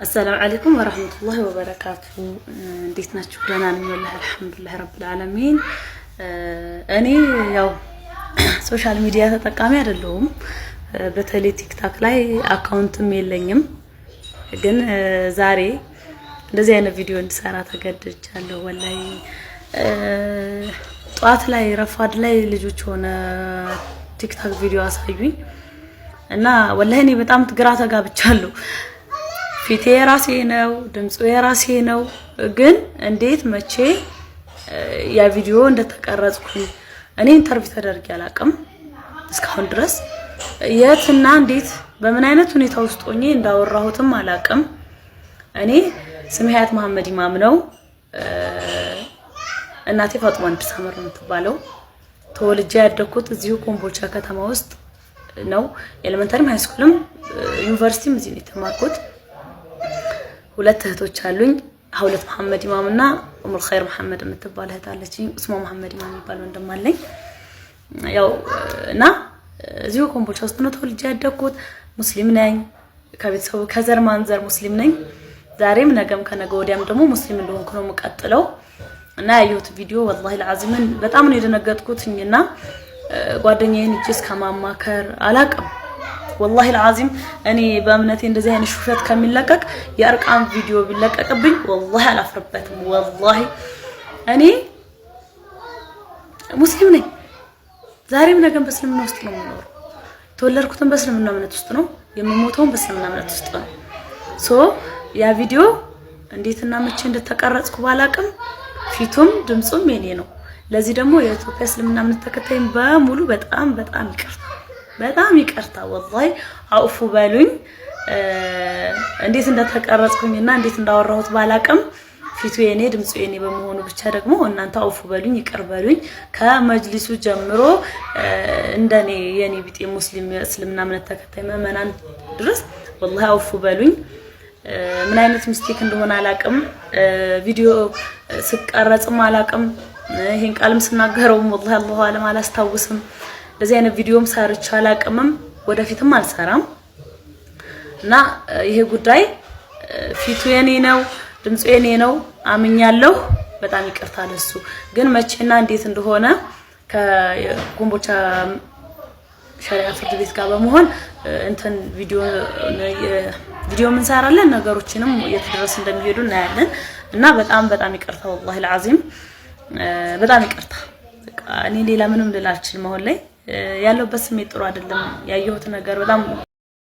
السلام عليكم ورحمة الله وبركاته. ديتنا شكرا والله الحمد لله رب العالمين. أني يو سوشيال ميديا تتقامي አይደለሁም በተለይ ቲክታክ ላይ አካውንትም የለኝም ግን ዛሬ እንደዚህ አይነት ቪዲዮ እንድሰራ ተገድጃለሁ ወላሂ ጧት ላይ ረፋድ ላይ ልጆች ሆነ ቲክታክ ቪዲዮ አሳዩኝ እና ወላሂ እኔ በጣም ግራ ተጋብቻለሁ ፊቴ የራሴ ነው ድምጹ የራሴ ነው ግን እንዴት መቼ ያ ቪዲዮ እንደተቀረጽኩኝ እኔ ኢንተርቪው ተደርጌ አላቅም እስካሁን ድረስ የትና እንዴት በምን አይነት ሁኔታ ውስጥ ሆኜ እንዳወራሁትም አላቅም እኔ ስሜ ሀያት መሐመድ ኢማም ነው እናቴ ፋጡማ እንድሳመር ነው ተባለው ተወልጄ ያደኩት እዚሁ ኮምቦልቻ ከተማ ውስጥ ነው ኤሌመንተሪ ሃይስኩልም ዩኒቨርሲቲም እዚህ ነው የተማርኩት ሁለት እህቶች አሉኝ ሀውለት መሐመድ ኢማምና ኡሙል ኸይር መሐመድ የምትባል እህት አለችኝ እስሟ መሐመድ ኢማም ይባል ወንድም አለኝ ያው እና እዚሁ ኮምቦልቻ ውስጥ ነው ተወልጄ ያደኩት ሙስሊም ነኝ ከቤተሰቡ ከዘር ማንዘር ሙስሊም ነኝ ዛሬም ነገም ከነገ ወዲያም ደግሞ ሙስሊም እንደሆንኩ ነው መቀጥለው እና ያየሁት ቪዲዮ والله العظيم በጣም ነው የደነገጥኩትኝና ጓደኛዬን እጅስ ከማማከር አላቅም والله العظيم اني بامنتي እንደዚህ አይነት ሹፈት ከሚለቀቅ የአርቃም ቪዲዮ ቢለቀቅብኝ والله አላፍርበትም والله እኔ ሙስሊም ነኝ ዛሬም ነገም በእስልምና ውስጥ ነው የምኖረው ተወለድኩትም በእስልምና እምነት ውስጥ ነው የምሞተውም በእስልምና እምነት ውስጥ ነው ሶ ያ ቪዲዮ እንዴትና መቼ እንደተቀረጽኩ ባላቅም ፊቱም ድምጹም የኔ ነው ለዚህ ደግሞ የኢትዮጵያ እስልምና እምነት ተከታይም በሙሉ በጣም ይቅርታ والله አውፉ በሉኝ እንዴት እንደተቀረጽኩኝና እንዴት እንዳወራሁት ባላቅም ፊቱ የኔ ድምጹ የኔ በመሆኑ ብቻ ደግሞ እናንተ አውፉ በሉኝ ይቅር በሉኝ ከመጅሊሱ ጀምሮ እንደኔ የኔ ቢጤ ሙስሊም እስልምና እምነት ተከታይ መመናን ድረስ والله አውፉ በሉኝ ምን አይነት ሚስቴክ እንደሆነ አላቅም ቪዲዮ ስቀረጽም አላቅም ይሄን ቃልም ስናገረው والله አላሁ አለም አላስታውስም ለዚህ አይነት ቪዲዮም ሰርቻ አላቅምም ወደፊትም አልሰራም እና ይሄ ጉዳይ ፊቱ የኔ ነው ድምጹ የኔ ነው አምኛለሁ በጣም ይቅርታ ለሱ ግን መቼና እንዴት እንደሆነ ከኮምቦልቻ ሸሪዓ ፍርድ ቤት ጋር በመሆን እንትን ቪዲዮ ምን ሰራለን ነገሮችንም የትድረስ እንደሚሄዱ እናያለን እና በጣም ይቅርታ والله العظيم በጣም ይቅርታ እኔ ሌላ ምንም ልላችል መሆን ላይ ያለው በስሜት ጥሩ አይደለም ያየሁት ነገር በጣም